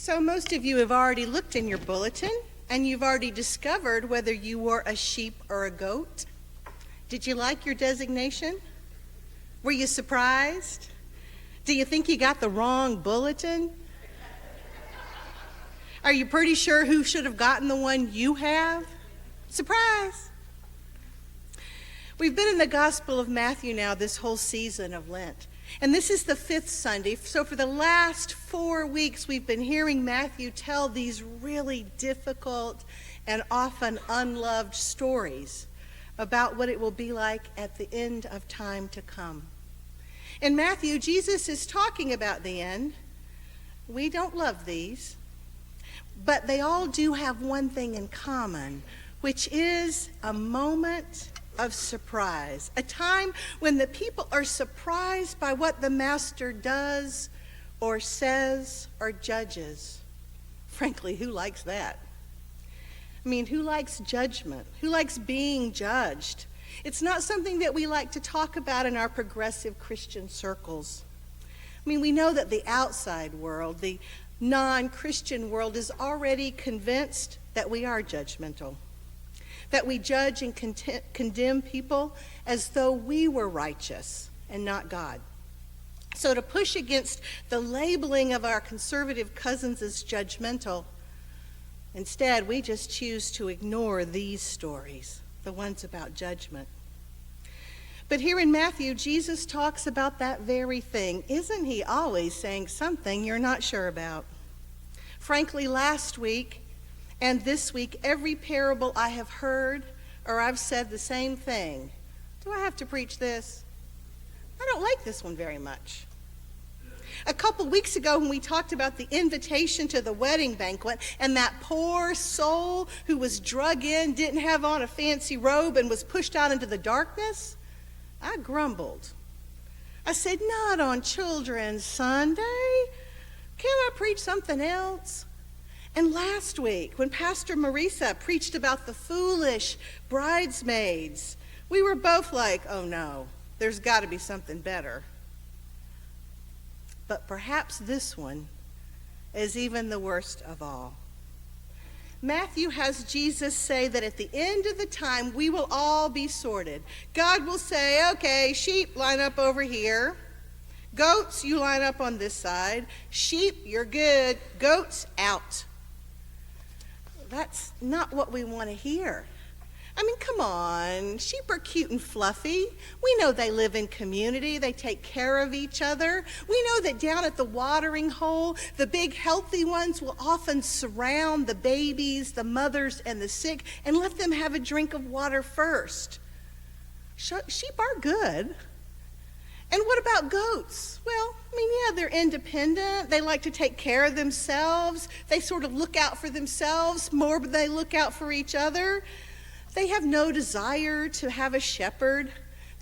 So most of you have already looked in your bulletin, and you've already discovered whether you were a sheep or a goat. Did you like your designation? Were you surprised? Do you think you got the wrong bulletin? Are you pretty sure who should have gotten the one you have? Surprise! We've been in the Gospel of Matthew now this whole season of Lent. And this is the 5th Sunday. So for the last 4 weeks, we've been hearing Matthew tell these really difficult and often unloved stories about what it will be like at the end of time to come. In Matthew, Jesus is talking about the end. We don't love these, but they all do have one thing in common, which is a moment of surprise, a time when the people are surprised by what the master does or says or judges. Frankly, who likes that? I mean, who likes judgment? Who likes being judged? It's not something that we like to talk about in our progressive Christian circles. I mean, we know that the outside world, the non-Christian world, is already convinced that we are judgmental, that we judge and condemn people as though we were righteous and not God. So to push against the labeling of our conservative cousins as judgmental, instead we just choose to ignore these stories, the ones about judgment. But here in Matthew, Jesus talks about that very thing. Isn't he always saying something you're not sure about? Frankly, last week and this week, every parable I have heard, or I've said the same thing. Do I have to preach this? I don't like this one very much. A couple weeks ago when we talked about the invitation to the wedding banquet and that poor soul who was drug in, didn't have on a fancy robe, and was pushed out into the darkness, I grumbled. I said, not on Children's Sunday. Can't I preach something else? And last week, when Pastor Marisa preached about the foolish bridesmaids, we were both like, oh no, there's got to be something better. But perhaps this one is even the worst of all. Matthew has Jesus say that at the end of the time, we will all be sorted. God will say, okay, sheep, line up over here. Goats, you line up on this side. Sheep, you're good. Goats, out. That's not what we want to hear. I mean, come on. Sheep are cute and fluffy. We know they live in community. They take care of each other. We know that down at the watering hole, the big healthy ones will often surround the babies, the mothers, and the sick and let them have a drink of water first. Sheep are good. And what about goats? Well, I mean, yeah, they're independent. They like to take care of themselves. They sort of look out for themselves more than they look out for each other. They have no desire to have a shepherd.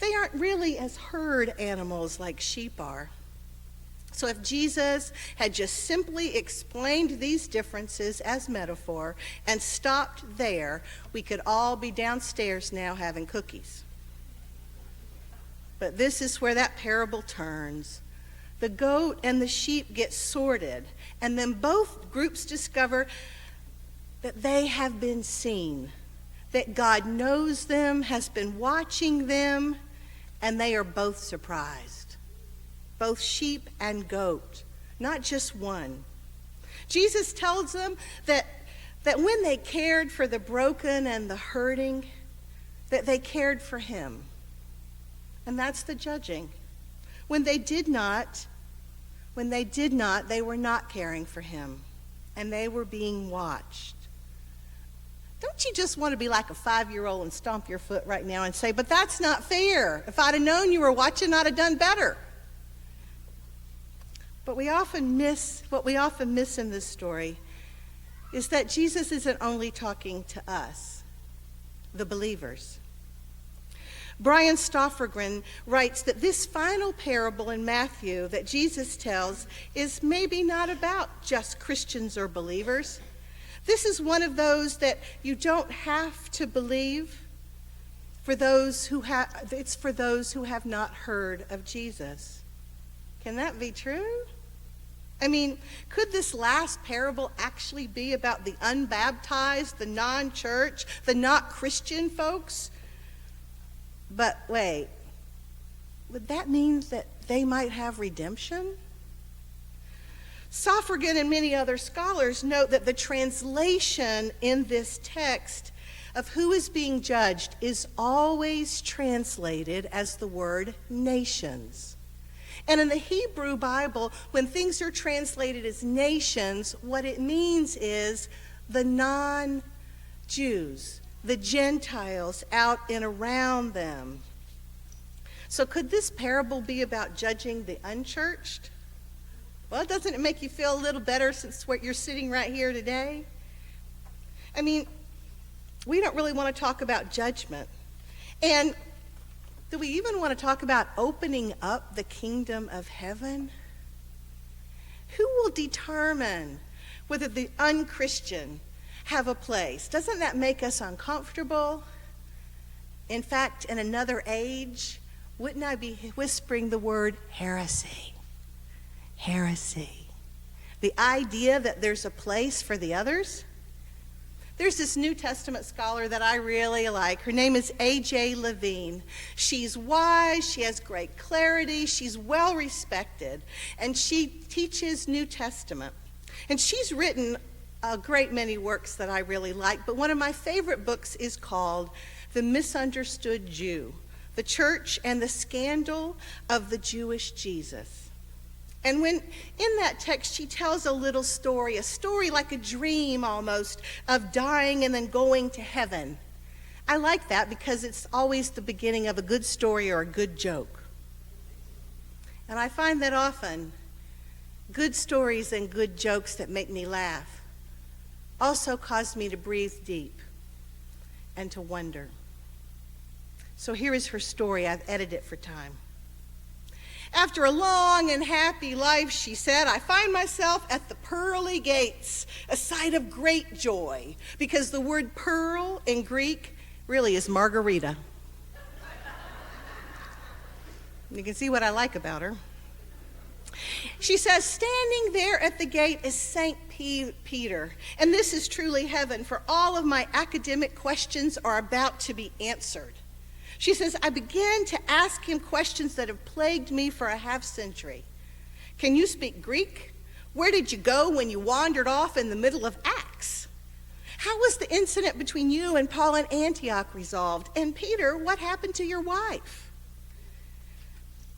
They aren't really as herd animals like sheep are. So if Jesus had just simply explained these differences as metaphor and stopped there, we could all be downstairs now having cookies. But this is where that parable turns. The goat and the sheep get sorted, and then both groups discover that they have been seen, that God knows them, has been watching them, and they are both surprised. Both sheep and goat, not just one. Jesus tells them that when they cared for the broken and the hurting, that they cared for him. And that's the judging. When they did not, they were not caring for him, and they were being watched. Don't you just want to be like a 5-year-old and stomp your foot right now and say, but that's not fair. If I'd have known you were watching, I'd have done better. But what we often miss in this story is that Jesus isn't only talking to us, the believers. Brian Stoffergren writes that this final parable in Matthew that Jesus tells is maybe not about just Christians or believers. This is one of those that you don't have to believe. It's for those who have not heard of Jesus. Can that be true? I mean, could this last parable actually be about the unbaptized, the non-church, the not Christian folks? But wait, would that mean that they might have redemption? Sofragan and many other scholars note that the translation in this text of who is being judged is always translated as the word nations. And in the Hebrew Bible, when things are translated as nations, what it means is the non-Jews, the Gentiles out and around them. So could this parable be about judging the unchurched? Well, doesn't it make you feel a little better since you're sitting right here today? I mean, we don't really want to talk about judgment. And do we even want to talk about opening up the kingdom of heaven? Who will determine whether the unchristian have a place? Doesn't that make us uncomfortable? In fact, in another age, wouldn't I be whispering the word heresy? Heresy. The idea that there's a place for the others. There's this New Testament scholar that I really like. Her name is A.J. Levine. She's wise, she has great clarity, she's well respected, and she teaches New Testament. And she's written a great many works that I really like, but one of my favorite books is called The Misunderstood Jew, The Church and the Scandal of the Jewish Jesus. And when in that text she tells a little story, a story like a dream almost, of dying and then going to heaven. I like that because it's always the beginning of a good story or a good joke. And I find that often good stories and good jokes that make me laugh also cause me to breathe deep and to wonder. So here is her story. I've edited it for time. After a long and happy life, she said, I find myself at the pearly gates, a sight of great joy, because the word pearl in Greek really is margarita. You can see what I like about her. She says, standing there at the gate is St. Peter, and this is truly heaven, for all of my academic questions are about to be answered. She says, I began to ask him questions that have plagued me for a half century. Can you speak Greek? Where did you go when you wandered off in the middle of Acts? How was the incident between you and Paul in Antioch resolved? And Peter, what happened to your wife?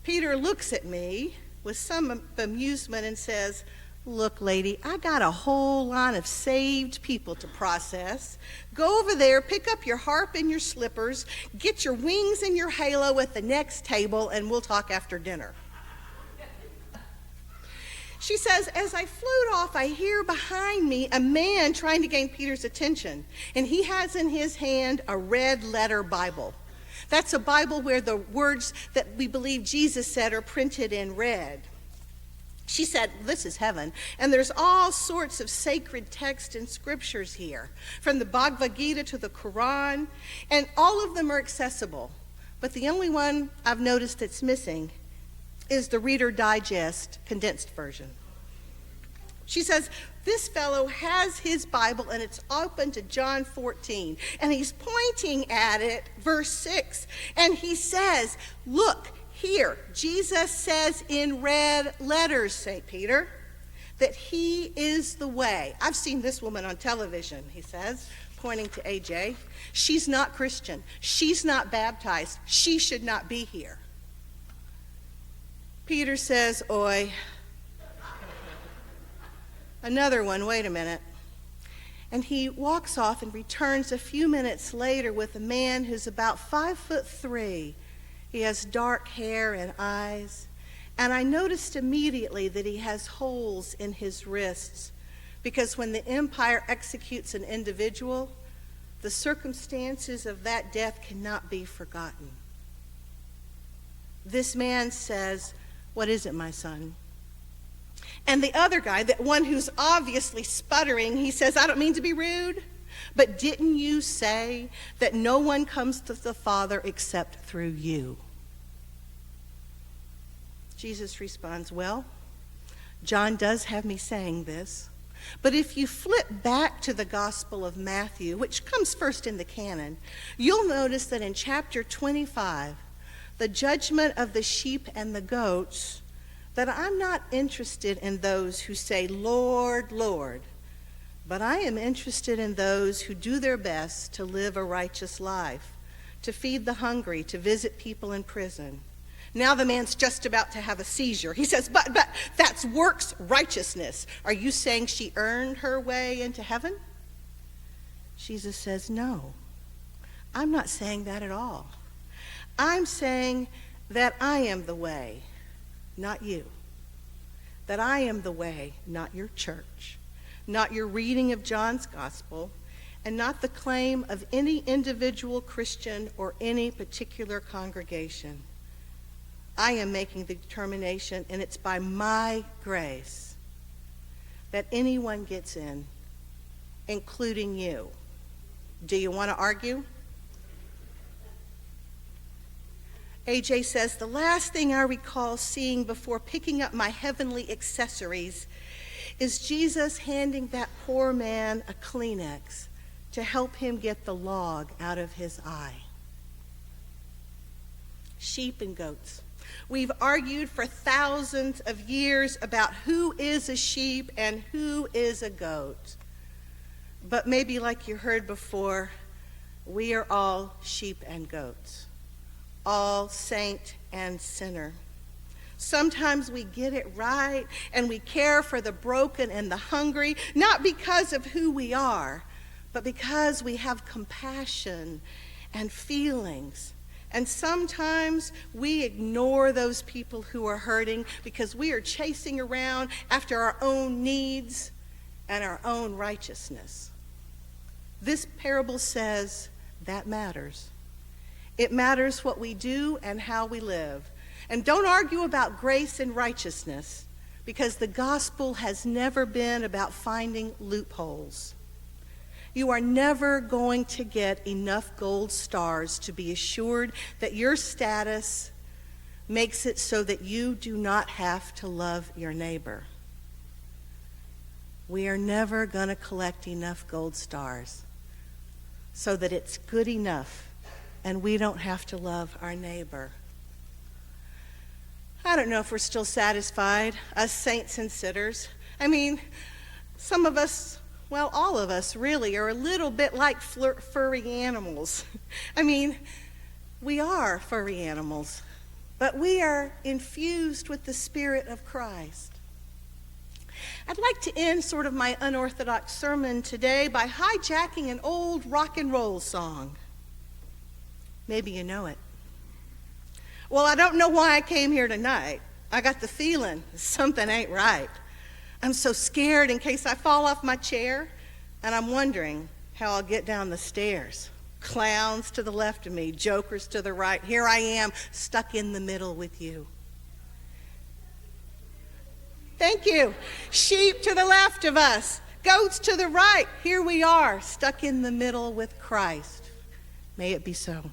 Peter looks at me with some amusement and says, look, lady, I got a whole line of saved people to process. Go over there, pick up your harp and your slippers, get your wings and your halo at the next table, and we'll talk after dinner. She says, as I float off, I hear behind me a man trying to gain Peter's attention, and he has in his hand a red letter Bible. That's a Bible where the words that we believe Jesus said are printed in red. She said, this is heaven, and there's all sorts of sacred texts and scriptures here, from the Bhagavad Gita to the Quran, and all of them are accessible. But the only one I've noticed that's missing is the Reader Digest condensed version. She says, this fellow has his Bible, and it's open to John 14, and he's pointing at it, verse 6, and he says, look, here, Jesus says in red letters, St. Peter, that he is the way. I've seen this woman on television, he says, pointing to AJ. She's not Christian. She's not baptized. She should not be here. Peter says, oi. Another one, wait a minute. And he walks off and returns a few minutes later with a man who's about 5'3". He has dark hair and eyes, and I noticed immediately that he has holes in his wrists, because when the empire executes an individual, the circumstances of that death cannot be forgotten. This man says, what is it, my son? And the other guy, that one who's obviously sputtering, he says, I don't mean to be rude, but didn't you say that no one comes to the Father except through you? Jesus responds, well, John does have me saying this. But if you flip back to the Gospel of Matthew, which comes first in the canon, you'll notice that in chapter 25, the judgment of the sheep and the goats, that I'm not interested in those who say, Lord, Lord, but I am interested in those who do their best to live a righteous life, to feed the hungry, to visit people in prison. Now the man's just about to have a seizure. He says, but that's works righteousness. Are you saying she earned her way into heaven? Jesus says, no, I'm not saying that at all. I'm saying that I am the way, not you. That I am the way, not your church, not your reading of John's gospel, and not the claim of any individual Christian or any particular congregation. I am making the determination, and it's by my grace that anyone gets in, including you. Do you want to argue? AJ says, the last thing I recall seeing before picking up my heavenly accessories is Jesus handing that poor man a Kleenex to help him get the log out of his eye. Sheep and goats. We've argued for thousands of years about who is a sheep and who is a goat. But maybe like you heard before, we are all sheep and goats, all saint and sinner. Sometimes we get it right and we care for the broken and the hungry, not because of who we are, but because we have compassion and feelings. And sometimes we ignore those people who are hurting because we are chasing around after our own needs and our own righteousness. This parable says that matters. It matters what we do and how we live. And don't argue about grace and righteousness, because the gospel has never been about finding loopholes. You are never going to get enough gold stars to be assured that your status makes it so that you do not have to love your neighbor. We are never going to collect enough gold stars so that it's good enough and we don't have to love our neighbor. I don't know if we're still satisfied, us saints and sinners. I mean, some of us, well, all of us really are a little bit like furry animals. I mean, we are furry animals, but we are infused with the Spirit of Christ. I'd like to end sort of my unorthodox sermon today by hijacking an old rock and roll song. Maybe you know it. Well, I don't know why I came here tonight. I got the feeling something ain't right. I'm so scared in case I fall off my chair, and I'm wondering how I'll get down the stairs. Clowns to the left of me, jokers to the right. Here I am, stuck in the middle with you. Thank you. Sheep to the left of us, goats to the right. Here we are, stuck in the middle with Christ. May it be so.